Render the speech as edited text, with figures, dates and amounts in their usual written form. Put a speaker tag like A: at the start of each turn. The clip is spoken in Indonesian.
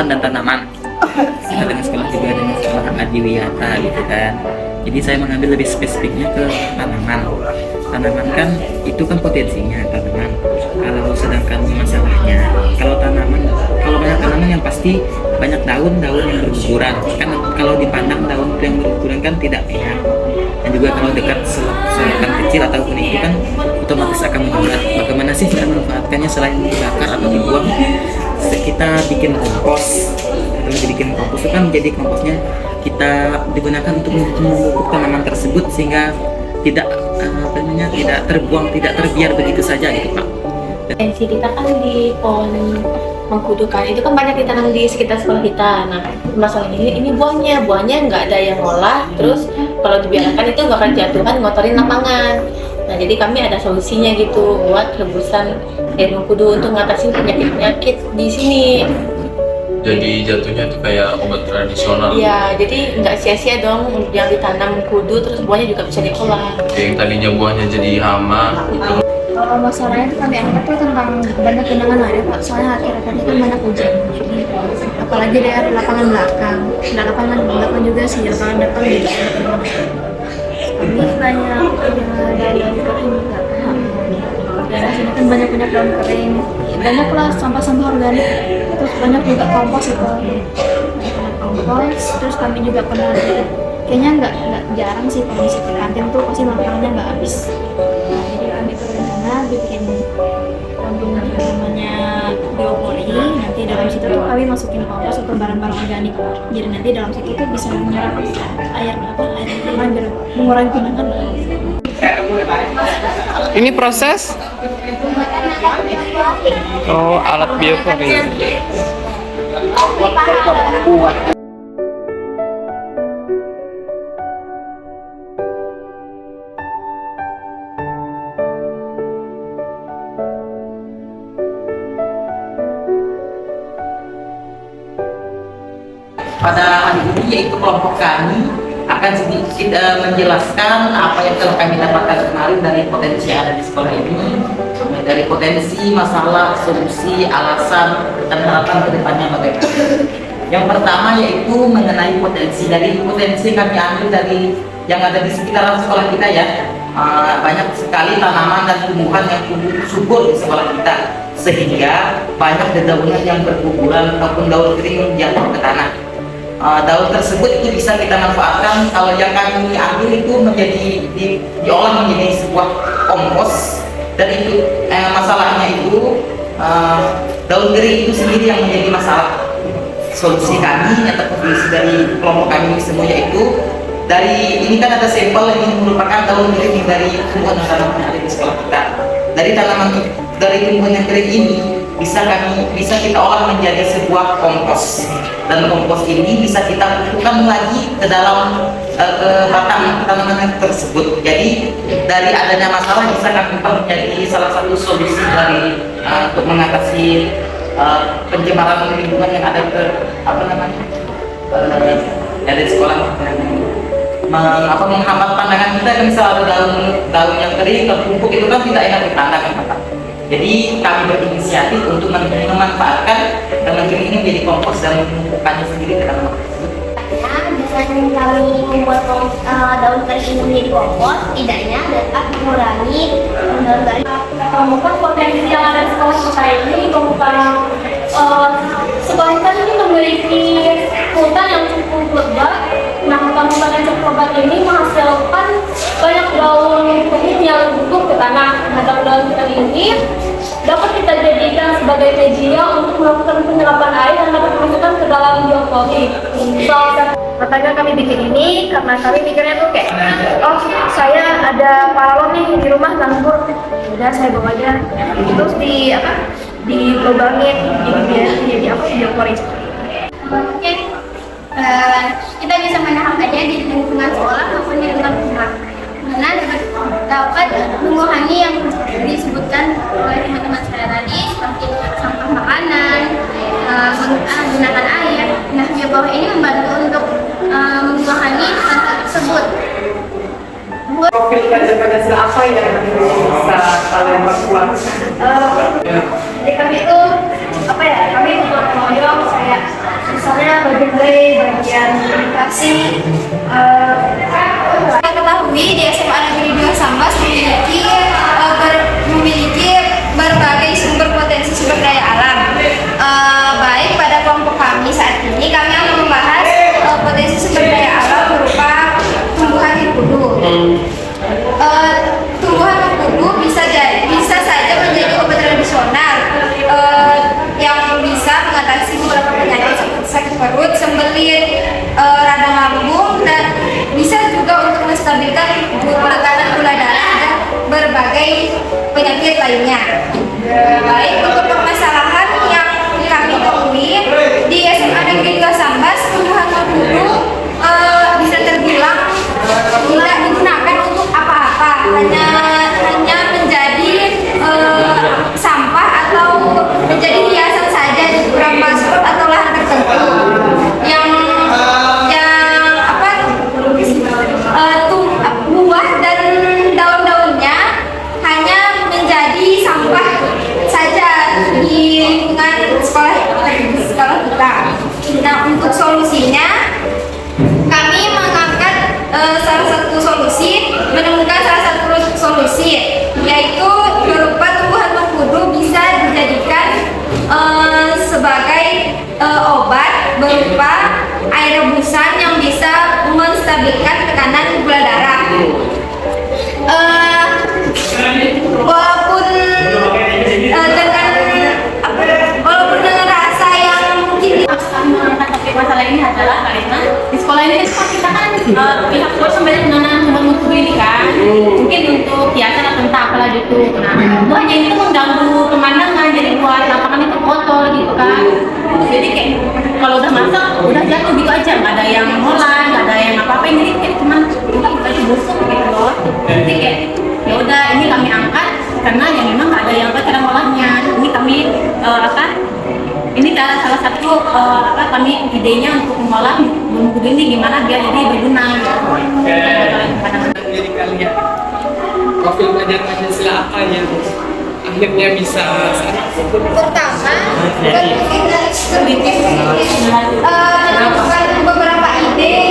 A: tumbuhan dan tanaman. Kita dengan sekolah juga dengan sekolah adiwiyata gitu kan. Jadi saya mengambil lebih spesifiknya ke tanaman. Tanaman kan itu kan potensinya tanaman. Kalau sedangkan masalahnya, kalau tanaman, kalau banyak tanaman yang pasti banyak daun-daun yang berguguran. Kan kalau dipandang daun yang berguguran kan tidak enak. Dan juga kalau dekat selokan kecil atau kuning itu kan otomatis akan menyumbat. Bagaimana sih cara memanfaatkannya selain dibakar atau dibuang? Kita bikin kompos. Kalau dibikin kompos itu kan jadi komposnya kita digunakan untuk memupuk tanaman tersebut sehingga tidak tidak terbuang, tidak terbiar begitu saja gitu Pak.
B: Potensi kita kan di pohon mengkudu kan, itu kan banyak ditanam di sekitar sekolah kita. Nah, masalah ini buahnya nggak ada yang ngolah, terus kalau dibiarkan itu bakal jatuh kan, ngotorin lapangan. Nah, jadi kami ada solusinya gitu buat rebusan air mengkudu untuk mengatasi penyakit-penyakit di sini.
C: Jadi jatuhnya itu kayak obat tradisional.
B: Iya, jadi nggak sia-sia dong yang ditanam mengkudu, terus buahnya juga bisa diolah.
C: Yang tadinya buahnya jadi hama gitu.
D: Kalau masalahnya itu kami angkat tuh tentang banyak genangan air Pak, soalnya akhir-akhir ini kan banyak hujan. Jadi apalagi daerah lapangan belakang, dan lapangan belakang juga sih, lapangan depan juga ada genangan. Kami banyak daun kering juga. Daerah sini kan banyak daun kering, banyak lah sampah-sampah organik, terus banyak juga kompos itu. Kompos, terus kami juga pernah kayaknya nggak jarang sih kalau di kantin tuh pasti makanannya nggak habis. Nah, jadi kami tuh rencana bikin kampung namanya biopori. Nanti dalam situ tuh kami masukin kompos atau barang-barang organik. Jadi nanti dalam situ tuh bisa menyerap air limbah biar mengurangi genangan.
E: Ini proses? Oh, alat biopori.
A: Pada hari ini yaitu kelompok kami akan sedikit menjelaskan apa yang telah kami dapatkan kemarin dari potensi yang ada di sekolah ini, dari potensi, masalah, solusi, alasan, dan harapan kedepannya bagaimana. Yang pertama yaitu mengenai potensi. Dari potensi kami ambil dari yang ada di sekitaran sekolah kita ya. Banyak sekali tanaman dan tumbuhan yang tumbuh subur di sekolah kita, sehingga banyak dedaunan yang berguguran ataupun daun kering jatuh ke tanah. Daun tersebut itu bisa kita manfaatkan. Kalau yang kami ambil itu diolah menjadi sebuah kompos, dan itu masalahnya itu daun kering itu sendiri yang menjadi masalah. Solusi kami atau solusi dari kelompok kami semuanya itu dari ini kan ada sampel yang merupakan daun kering dari tumbuhan dan tanaman yang ada di sekolah kita. Dari tumbuhan yang kering ini bisa kita olah menjadi sebuah kompos, dan kompos ini bisa kita pupukkan lagi ke dalam ke batang tanaman tersebut. Jadi dari adanya masalah bisa kami menjadi salah satu solusi dari untuk mengatasi pencemaran lingkungan yang ada ke dari sekolah. Menghambat pandangan kita kan selalu daun yang kering tertumpuk itu kan tidak enak dipandang kan Pak. Jadi kami berinisiatif untuk memanfaatkan daun kering ini menjadi kompos dan memupukkannya sendiri ke dalam tersebut.
D: Dengan kami membuat daun kering ini menjadi kompos, tidaknya dapat mengurangi daun kering.
F: Bukan potensi yang ada di sekolah kita ini, bukan sekolah kita ini memiliki hutan yang cukup lebat. Nah, hutan-hutan yang cukup lebat ini menghasilkan banyak daun kering yang gugur ke tanah. Nah, daun-daun kering ini dapat kita jadikan sebagai media untuk melakukan penyerapan air yang dapat dimasukkan ke dalam biopori.
D: Makanya kami bikin ini karena kami mikirnya tuh kayak, oh saya ada paralon nih di rumah nganggur, udah saya bawa aja, terus dilubangin jadi biopori.
F: Mungkin kita bisa menangkapnya di lingkungan sekolah maupun di lingkungan rumah, mana dapat mengurangi yang disebutkan oleh teman-teman saya tadi, seperti sampah makanan, menggunakan air. Nah, biopori ini membantu untuk mengurangi hal tersebut.
G: Profil Pancasila apa yang bisa kalian perkuat?
D: Jadi kami itu kami gotong royong, saya misalnya bagian B, bagian komunikasi. Kita ketahui di SMA Negeri 2 Sambas memiliki berbagai sumber potensi sumber daya alam. Baik pada kelompok kami saat ini kami akan membahas potensi sumber daya alam berupa tumbuhan mengkudu. Tumbuhan mengkudu bisa saja menjadi obat tradisional yang bisa mengatasi beberapa penyakit seperti sakit perut, sembelit, radang lambung, dan bisa juga untuk menstabilkan tekanan gula darah dan berbagai penyakit lainnya. Baik, untuk permasalahan yang kami temui di SMA Negeri 2 Sambas, tumbuhan mengkudu bisa terbilang tidak digunakan untuk apa-apa, hanya menjadi sampah atau menjadi hiasan saja di beberapa spot atau lahan tertentu yang buah dan daun-daunnya hanya menjadi sampah saja di lingkungan sekolah kita. Nah, untuk solusinya kami menemukan salah satu solusi, yaitu berupa tumbuhan mengkudu bisa dijadikan sebagai obat berupa air rebusan yang bisa menstabilkan tekanan gula darah. Walaupun dengan rasa yang mungkin
F: mengangkat topik masalah ini adalah karena di sekolah ini kan kita kan pihak sekolah sebenarnya menanam tumbuhan mengkudu ini kan mungkin untuk hiasan atau entah apalah gitu. Nah, buahnya itu mengganggu pemandangan, jadi buat lapangan itu kotor gitu kan. Jadi kayak kalau udah masak udah jatuh gitu aja, nggak ada yang ngolah, nggak ada yang apa-apain, jadi kayak cuman baju busuk gitu loh. Jadi kayak ya udah ini kami angkat karena yang memang nggak ada yang cara ngolahnya. Ini kami ini salah satu kami idenya untuk mengolah mengkudu ini gimana biar jadi berguna.
E: Jadi kalian profil pelajar Pancasila apa yang akhirnya bisa
D: pertama menemukan beberapa ide